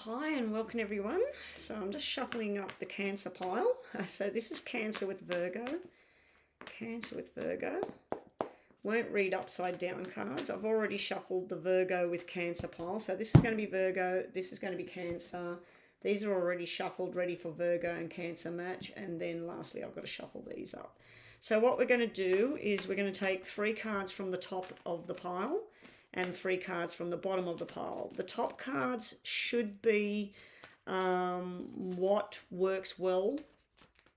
Hi and welcome everyone. So I'm just shuffling up the Cancer pile. So this is Cancer with Virgo. Cancer with Virgo. Won't read upside down cards. I've already shuffled the Virgo with Cancer pile. So this is going to be Virgo. This is going to be Cancer. These are already shuffled, ready for Virgo and Cancer match. And then lastly, I've got to shuffle these up. So what we're going to do is we're going to take 3 cards from the top of the pile and 3 cards from the bottom of the pile. The top cards should be what works well,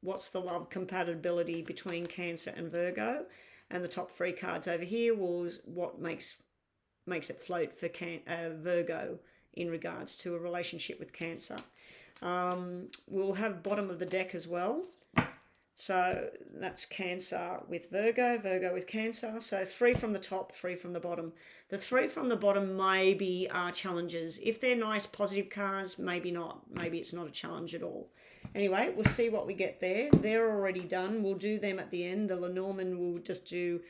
what's the love compatibility between Cancer and Virgo, and the top 3 cards over here was what makes it float for Virgo in regards to a relationship with Cancer. We'll have bottom of the deck as well. So that's Cancer with Virgo, Virgo with Cancer. So 3 from the top, 3 from the bottom. The 3 from the bottom maybe are challenges. If they're nice, positive cards, maybe not. Maybe it's not a challenge at all. Anyway, we'll see what we get there. They're already done. We'll do them at the end. The Lenormand will just do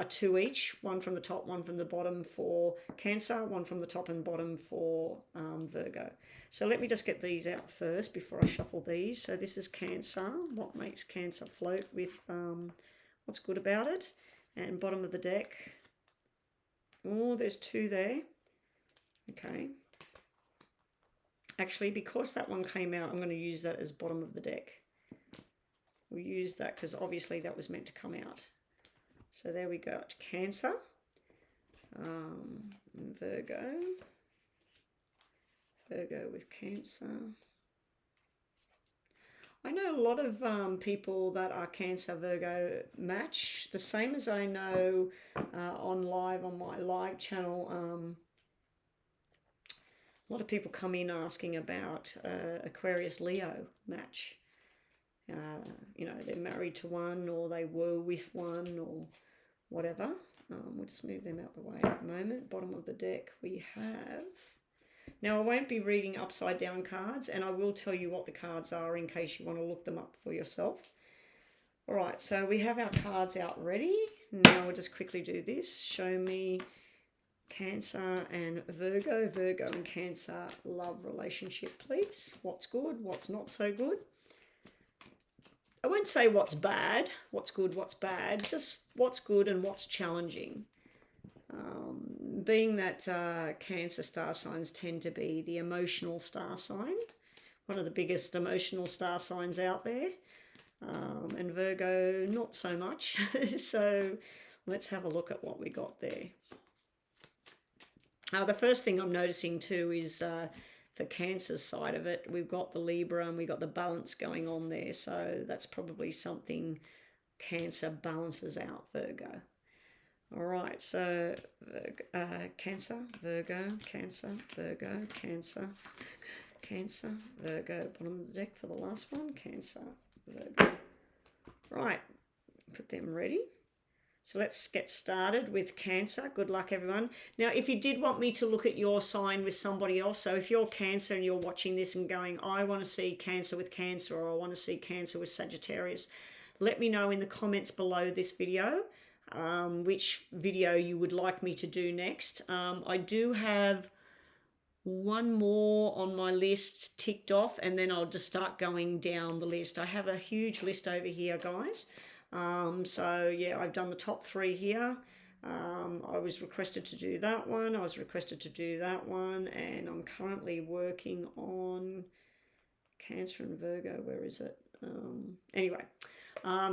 2 each. 1 from the top, 1 from the bottom for Cancer, 1 from the top and bottom for Virgo. So let me just get these out first before I shuffle these. So this is Cancer. What makes Cancer float with what's good about it? And bottom of the deck. Oh, there's 2 there. Okay. Actually, because that one came out, I'm going to use that as bottom of the deck. We'll use that because obviously that was meant to come out. So there we go. Cancer. Virgo. Virgo with Cancer. I know a lot of people that are Cancer Virgo match, the same as I know on my live channel. A lot of people come in asking about Aquarius Leo match. You know, they're married to one or they were with one or whatever. We'll just move them out the way at the moment. Bottom of the deck we have... Now, I won't be reading upside down cards, and I will tell you what the cards are in case you want to look them up for yourself. All right, so we have our cards out ready. Now we'll just quickly do this. Show me Cancer and Virgo. Virgo and Cancer love relationship, please. What's good, what's not so good. I won't say what's bad, what's good, what's bad, just what's good and what's challenging. Being that Cancer star signs tend to be the emotional star sign, one of the biggest emotional star signs out there, and Virgo not so much. So let's have a look at what we got there. The first thing I'm noticing too is for Cancer's side of it, we've got the Libra and we've got the balance going on there. So that's probably something Cancer balances out Virgo. All right, so Cancer, Virgo, Cancer, Virgo, Cancer, Cancer, Virgo. Bottom of the deck for the last one, Cancer, Virgo. Right, put them ready. So let's get started with Cancer. Good luck, everyone. Now, if you did want me to look at your sign with somebody else, so if you're Cancer and you're watching this and going, I want to see Cancer with Cancer, or I want to see Cancer with Sagittarius, let me know in the comments below this video which video you would like me to do next. I do have one more on my list ticked off, and then I'll just start going down the list. I have a huge list over here, guys. So yeah, I've done the top 3 here. I was requested to do that one. I was requested to do that one, and I'm currently working on Cancer and Virgo. Where is it? Anyway,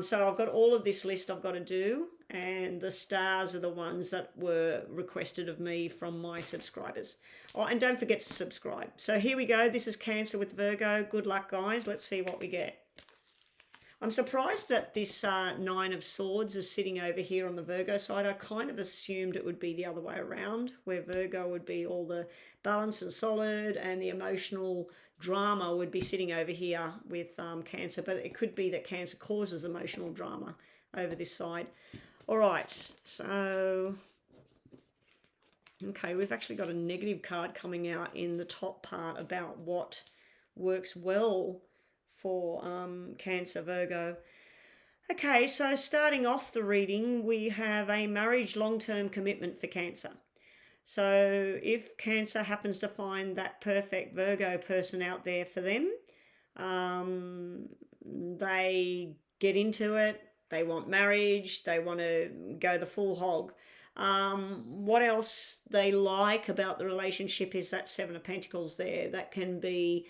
so I've got all of this list I've got to do, and the stars are the ones that were requested of me from my subscribers. Oh, and don't forget to subscribe. So here we go. This is Cancer with Virgo. Good luck, guys. Let's see what we get. I'm surprised that this 9 of Swords is sitting over here on the Virgo side. I kind of assumed it would be the other way around, where Virgo would be all the balance and solid, and the emotional drama would be sitting over here with Cancer. But it could be that Cancer causes emotional drama over this side. All right, so, okay, we've actually got a negative card coming out in the top part about what works well for Cancer, Virgo. Okay, so starting off the reading, we have a marriage long-term commitment for Cancer. So if Cancer happens to find that perfect Virgo person out there for them, they get into it, they want marriage, they want to go the full hog. What else they like about the relationship is that Seven of Pentacles there. That can be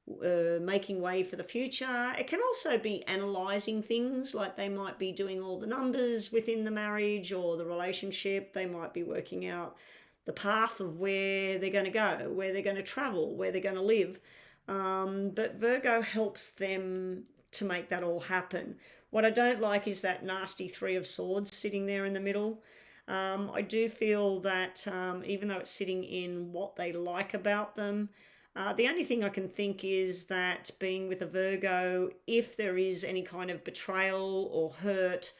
making way for the future. It can also be analysing things, like they might be doing all the numbers within the marriage or the relationship. They might be working out the path of where they're going to go, where they're going to travel, where they're going to live. But Virgo helps them to make that all happen. What I don't like is that nasty Three of Swords sitting there in the middle. I do feel that even though it's sitting in what they like about them, the only thing I can think is that being with a Virgo, if there is any kind of betrayal or hurt,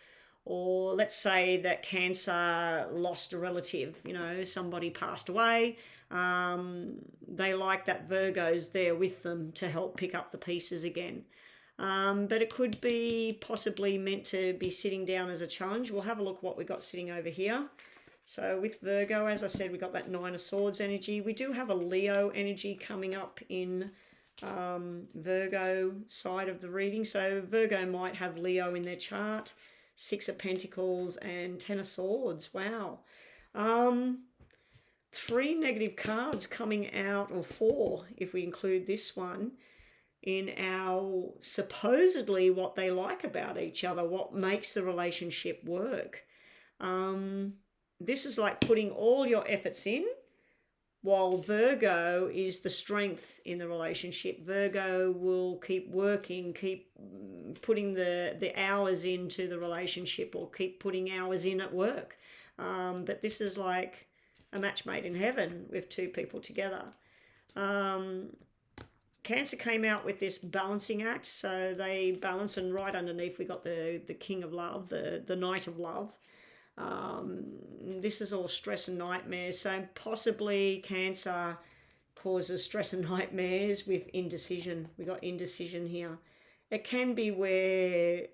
or let's say that Cancer lost a relative, somebody passed away, they like that Virgo's there with them to help pick up the pieces again. But it could be possibly meant to be sitting down as a challenge. We'll have a look what we've got sitting over here. So with Virgo, as I said, we got that Nine of Swords energy. We do have a Leo energy coming up in Virgo side of the reading. So Virgo might have Leo in their chart. Six of Pentacles and Ten of Swords. Wow. 3 negative cards coming out, or 4 if we include this one, in our supposedly what they like about each other, what makes the relationship work. This is like putting all your efforts in, while Virgo is the strength in the relationship. Virgo will keep working, keep putting the hours into the relationship, or keep putting hours in at work. But this is like a match made in heaven with two people together. Cancer came out with this balancing act, so they balance, and right underneath we got the King of Love, the Knight of Love. This is all stress and nightmares, so possibly Cancer causes stress and nightmares with indecision. We got indecision here. It can be where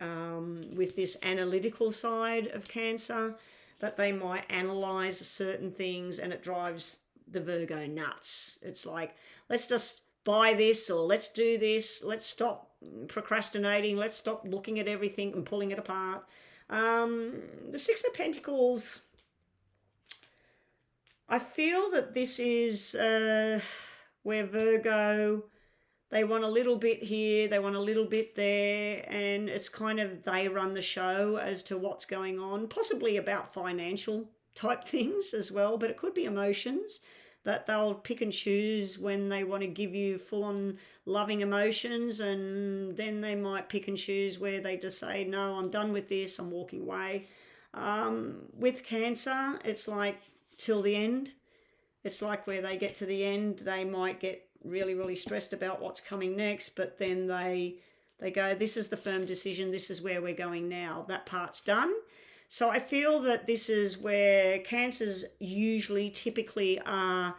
with this analytical side of Cancer, that they might analyze certain things and it drives the Virgo nuts. It's like, let's just buy this, or let's do this, let's stop procrastinating, let's stop looking at everything and pulling it apart. The Six of Pentacles, I feel that this is where Virgo, they want a little bit here, they want a little bit there, and it's kind of they run the show as to what's going on, possibly about financial type things as well, but it could be emotions, that they'll pick and choose when they want to give you full-on loving emotions, and then they might pick and choose where they just say, no, I'm done with this, I'm walking away. With Cancer, it's like till the end. It's like where they get to the end, they might get really, really stressed about what's coming next, but then they go, this is the firm decision, this is where we're going now, that part's done. So I feel that this is where Cancers usually typically are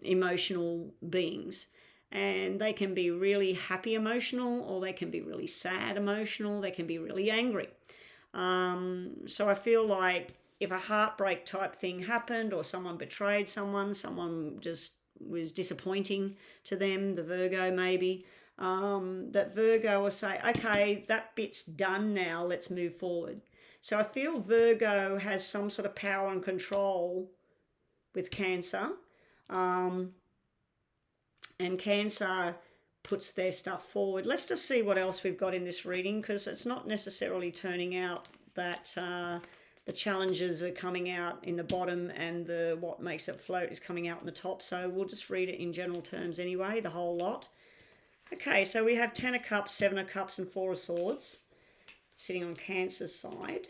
emotional beings, and they can be really happy emotional, or they can be really sad emotional, they can be really angry. So I feel like if a heartbreak type thing happened, or someone betrayed someone just was disappointing to them, the Virgo maybe, that Virgo will say, okay, that bit's done now, let's move forward. So I feel Virgo has some sort of power and control with Cancer, and Cancer puts their stuff forward. Let's just see what else we've got in this reading, because it's not necessarily turning out that the challenges are coming out in the bottom and the what makes it float is coming out in the top. So we'll just read it in general terms anyway, the whole lot. Okay, so we have 10 of Cups, 7 of Cups, and 4 of Swords sitting on Cancer's side.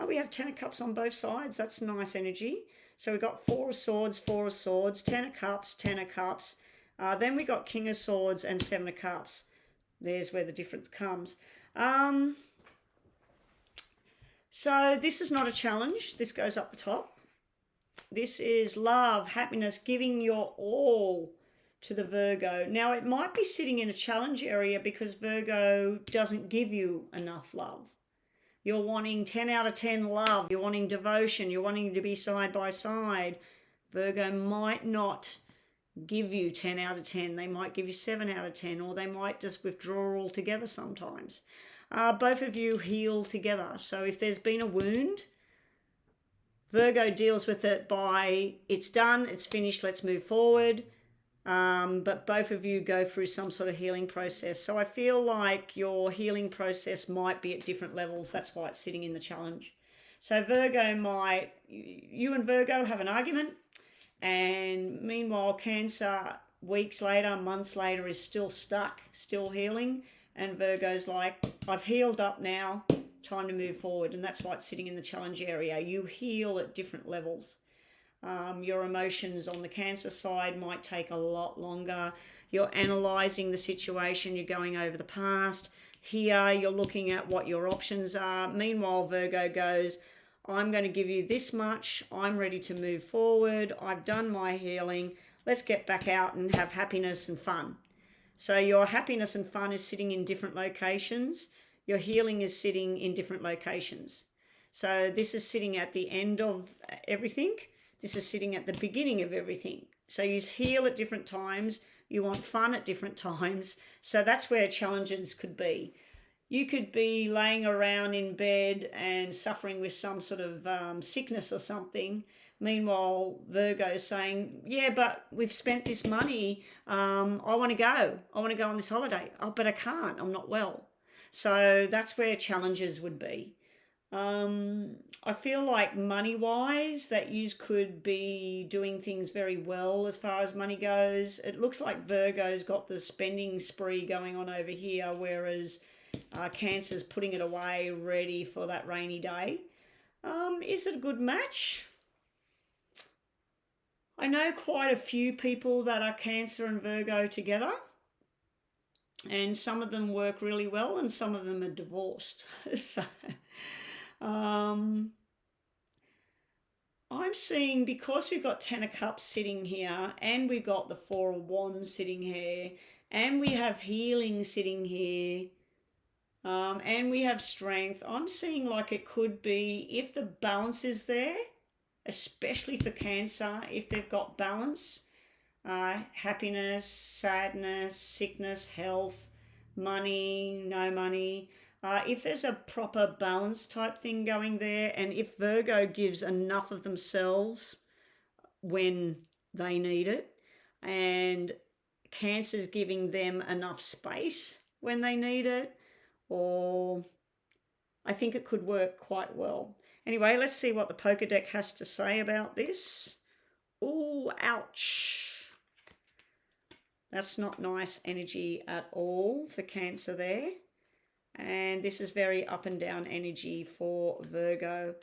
We have 10 of Cups on both sides. That's nice energy. So we've got 4 of Swords, 4 of Swords, 10 of Cups, 10 of Cups. Then we got King of Swords and 7 of Cups. There's where the difference comes. So this is not a challenge. This goes up the top. This is love, happiness, giving your all to the Virgo. Now, it might be sitting in a challenge area because Virgo doesn't give you enough love. You're wanting 10 out of 10 love. You're wanting devotion. You're wanting to be side by side. Virgo might not give you 10 out of 10. They might give you 7 out of 10, or they might just withdraw altogether sometimes. Both of you heal together. So if there's been a wound, Virgo deals with it by, it's done, it's finished, let's move forward. But both of you go through some sort of healing process. So I feel like your healing process might be at different levels. That's why it's sitting in the challenge. So Virgo might, you and Virgo have an argument, and meanwhile Cancer, weeks later, months later, is still stuck, still healing. And Virgo's like, I've healed up now, time to move forward. And that's why it's sitting in the challenge area. You heal at different levels. Your emotions on the Cancer side might take a lot longer. You're analysing the situation. You're going over the past. Here, you're looking at what your options are. Meanwhile, Virgo goes, I'm going to give you this much. I'm ready to move forward. I've done my healing. Let's get back out and have happiness and fun. So your happiness and fun is sitting in different locations. Your healing is sitting in different locations. So this is sitting at the end of everything. This is sitting at the beginning of everything. So you heal at different times. You want fun at different times. So that's where challenges could be. You could be laying around in bed and suffering with some sort of sickness or something. Meanwhile, Virgo's saying, yeah, but we've spent this money. I want to go. I want to go on this holiday. Oh, but I can't. I'm not well. So that's where challenges would be. I feel like money-wise that you could be doing things very well as far as money goes. It looks like Virgo's got the spending spree going on over here, whereas Cancer's putting it away, ready for that rainy day. Is it a good match? I know quite a few people that are Cancer and Virgo together, and some of them work really well and some of them are divorced. So I'm seeing, because we've got 10 of Cups sitting here, and we've got the 4 of Wands sitting here, and we have healing sitting here, and we have strength. I'm seeing like it could be, if the balance is there, especially for Cancer, if they've got balance, happiness, sadness, sickness, health, money, no money, if there's a proper balance type thing going there, and if Virgo gives enough of themselves when they need it, and Cancer's giving them enough space when they need it, or I think it could work quite well. Anyway, let's see what the poker deck has to say about this. Ooh, ouch. That's not nice energy at all for Cancer there. And this is very up and down energy for Virgo.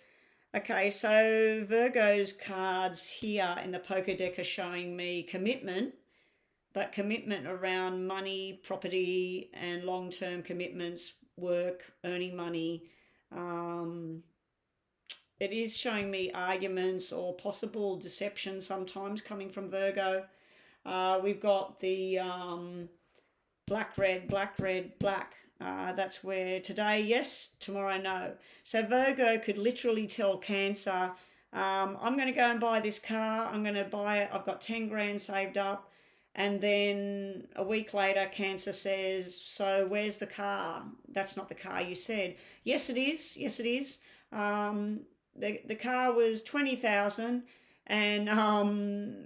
Okay, so Virgo's cards here in the poker deck are showing me commitment, but commitment around money, property, and long-term commitments, work, earning money. It is showing me arguments or possible deception sometimes coming from Virgo. We've got the black, red, black, red, black. That's where today, yes, tomorrow, no. So Virgo could literally tell Cancer, I'm going to go and buy this car. I'm going to buy it. I've got 10 grand saved up. And then a week later, Cancer says, so where's the car? That's not the car you said. Yes, it is. Yes, it is. The car was 20,000 and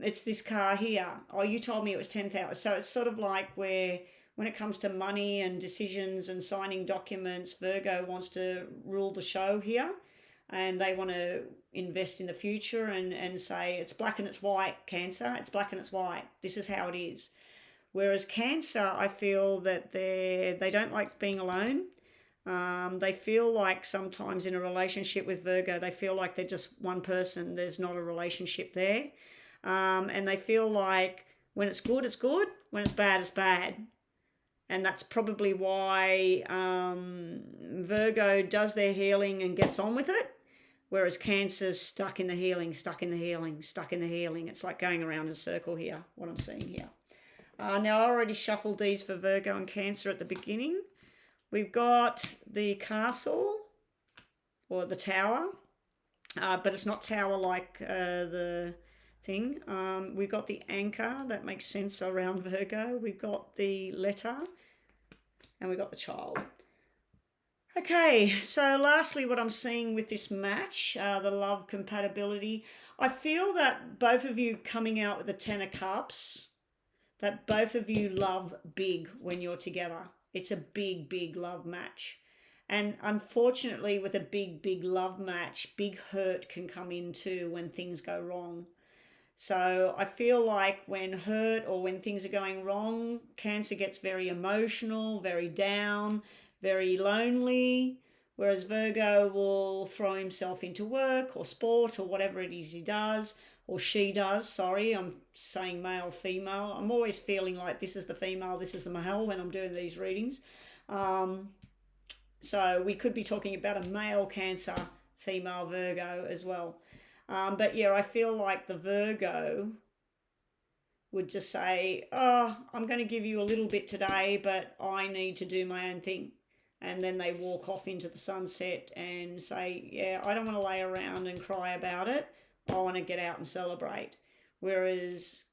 it's this car here. Oh, you told me it was 10,000. So it's sort of like where when it comes to money and decisions and signing documents, Virgo wants to rule the show here, and they want to invest in the future and say it's black and it's white, Cancer. It's black and it's white. This is how it is. Whereas Cancer, I feel that they don't like being alone. They feel like sometimes in a relationship with Virgo, they feel like they're just one person. There's not a relationship there. And they feel like when it's good, it's good. When it's bad, it's bad. And that's probably why Virgo does their healing and gets on with it, whereas Cancer's stuck in the healing, stuck in the healing, stuck in the healing. It's like going around in a circle here, what I'm seeing here. Now, I already shuffled these for Virgo and Cancer at the beginning. We've got the Castle, or the Tower, but it's not Tower like the thing. We've got the Anchor, that makes sense around Virgo. We've got the Letter, and we've got the Child. Okay, so lastly, what I'm seeing with this match, the love compatibility, I feel that both of you coming out with the Ten of Cups, that both of you love big when you're together. It's a big, big love match. And unfortunately, with a big, big love match, big hurt can come in too when things go wrong. So I feel like when hurt or when things are going wrong, Cancer gets very emotional, very down, very lonely, whereas Virgo will throw himself into work or sport or whatever it is he does, or she does. Sorry, I'm saying male, female. I'm always feeling like this is the female, this is the male when I'm doing these readings. So we could be talking about a male Cancer, female Virgo as well. But yeah, I feel like the Virgo would just say, oh, I'm going to give you a little bit today, but I need to do my own thing. And then they walk off into the sunset and say, yeah, I don't want to lay around and cry about it. I want to get out and celebrate. Whereas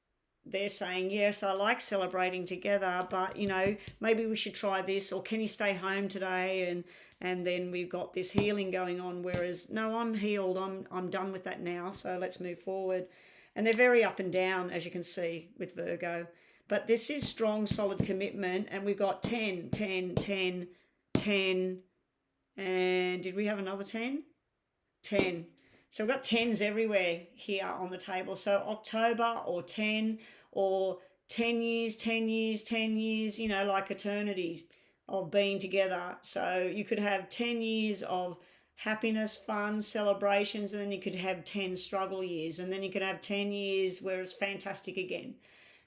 they're saying, yes, I like celebrating together, but, you know, maybe we should try this, or can you stay home today? And then we've got this healing going on, whereas, no, I'm healed. I'm done with that now, so let's move forward. And they're very up and down, as you can see, with Virgo. But this is strong, solid commitment, and we've got 10, 10, 10, 10, and did we have another 10? 10. So we've got 10s everywhere here on the table. So October or 10 years, 10 years, 10 years, you know, like eternity of being together. So you could have 10 years of happiness, fun, celebrations, and then you could have 10 struggle years, and then you could have 10 years where it's fantastic again.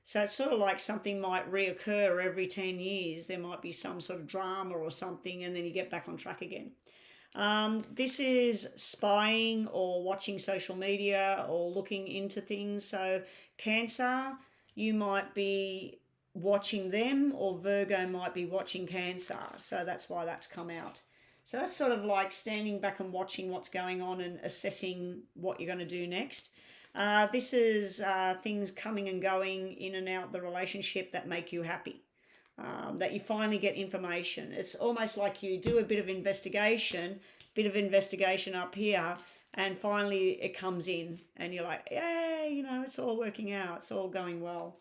So it's sort of like something might reoccur every 10 years. There might be some sort of drama or something, and then you get back on track again. This is spying or watching social media or looking into things. So Cancer, you might be watching them, or Virgo might be watching Cancer. So that's why that's come out. So that's sort of like standing back and watching what's going on and assessing what you're going to do next. This is things coming and going in and out the relationship that make you happy. That you finally get information. It's almost like you do a bit of investigation up here, and finally it comes in and you're like, yay, you know, it's all working out, it's all going well.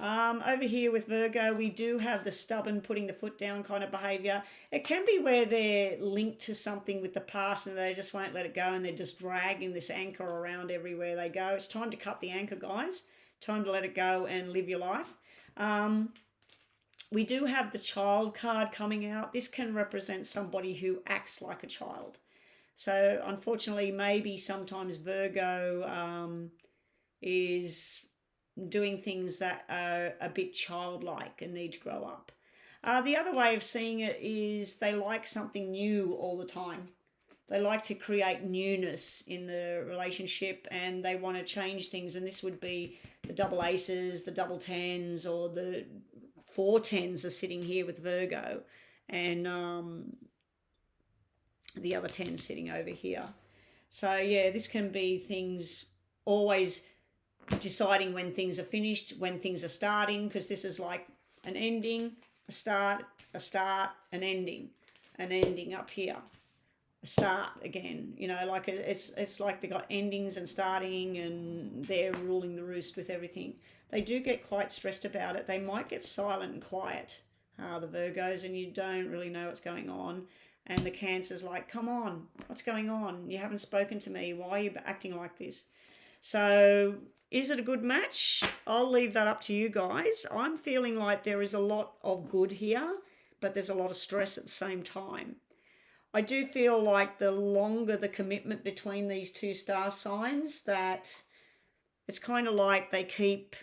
Over here with Virgo, we do have the stubborn, putting the foot down kind of behavior. It can be where they're linked to something with the past and they just won't let it go, and they're just dragging this anchor around everywhere they go. It's time to cut the anchor, guys. Time to let it go and live your life. We do have the Child card coming out. This can represent somebody who acts like a child. So unfortunately, maybe sometimes Virgo is doing things that are a bit childlike and need to grow up. The other way of seeing it is they like something new all the time. They like to create newness in the relationship, and they want to change things. And this would be the double aces, the double tens, or the 4 10s are sitting here with Virgo, and the other 10 sitting over here. So yeah, this can be things always deciding when things are finished, when things are starting, because this is like an ending, a start, an ending up here, a start again. You know, like it's like they got endings and starting, and they're ruling the roost with everything. They do get quite stressed about it. They might get silent and quiet, the Virgos, and you don't really know what's going on. And the Cancer's like, come on, what's going on? You haven't spoken to me. Why are you acting like this? So is it a good match? I'll leave that up to you guys. I'm feeling like there is a lot of good here, but there's a lot of stress at the same time. I do feel like the longer the commitment between these two star signs, that it's kind of like they keep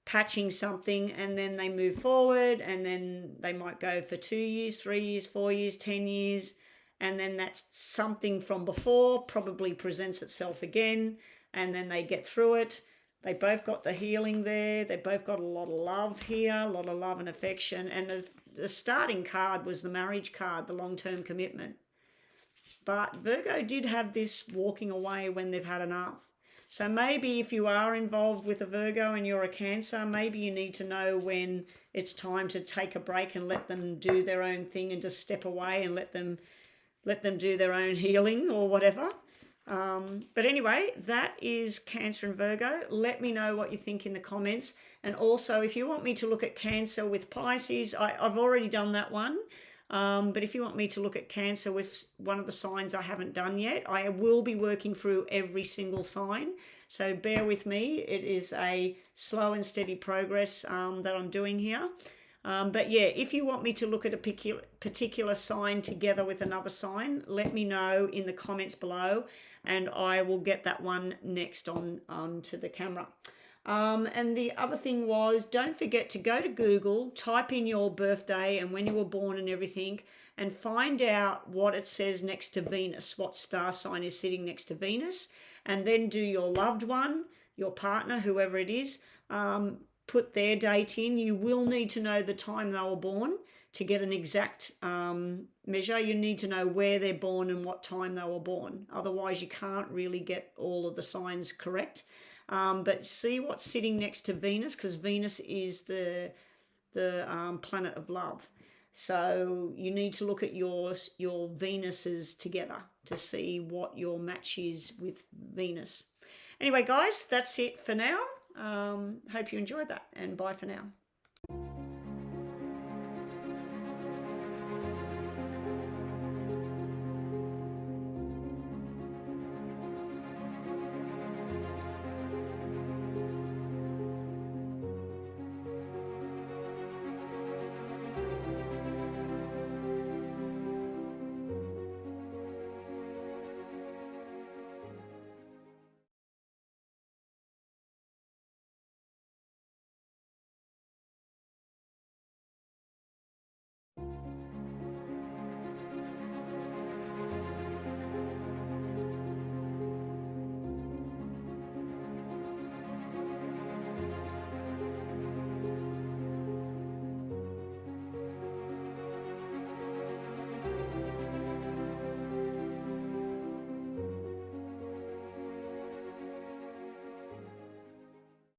patching something and then they move forward, and then they might go for 2 years, 3 years, 4 years, 10 years, and then that something from before probably presents itself again, and then they get through it. They both got the healing there. They both got a lot of love here, a lot of love and affection. And the starting card was the marriage card, the long-term commitment. but Virgo did have this walking away when they've had enough. So maybe if you are involved with a Virgo and you're a Cancer, maybe you need to know when it's time to take a break and let them do their own thing and just step away and let them do their own healing or whatever. But anyway, that is Cancer and Virgo. Let me know what you think in the comments. And also, if you want me to look at Cancer with Pisces, I've already done that one. But if you want me to look at Cancer with one of the signs I haven't done yet, I will be working through every single sign. So bear with me. It is a slow and steady progress that I'm doing here. But yeah, if you want me to look at a particular sign together with another sign, let me know in the comments below, and I will get that one next on to the camera. And the other thing was, don't forget to go to Google, type in your birthday and when you were born and everything, and find out what it says next to Venus, what star sign is sitting next to Venus, and then do your loved one, your partner, whoever it is, put their date in. You will need to know the time they were born to get an exact measure. You need to know where they're born and what time they were born. Otherwise, you can't really get all of the signs correct. But see what's sitting next to Venus, because Venus is the planet of love. So you need to look at your Venuses together to see what your match is with Venus. Anyway, guys, that's it for now. Hope you enjoyed that, and bye for now.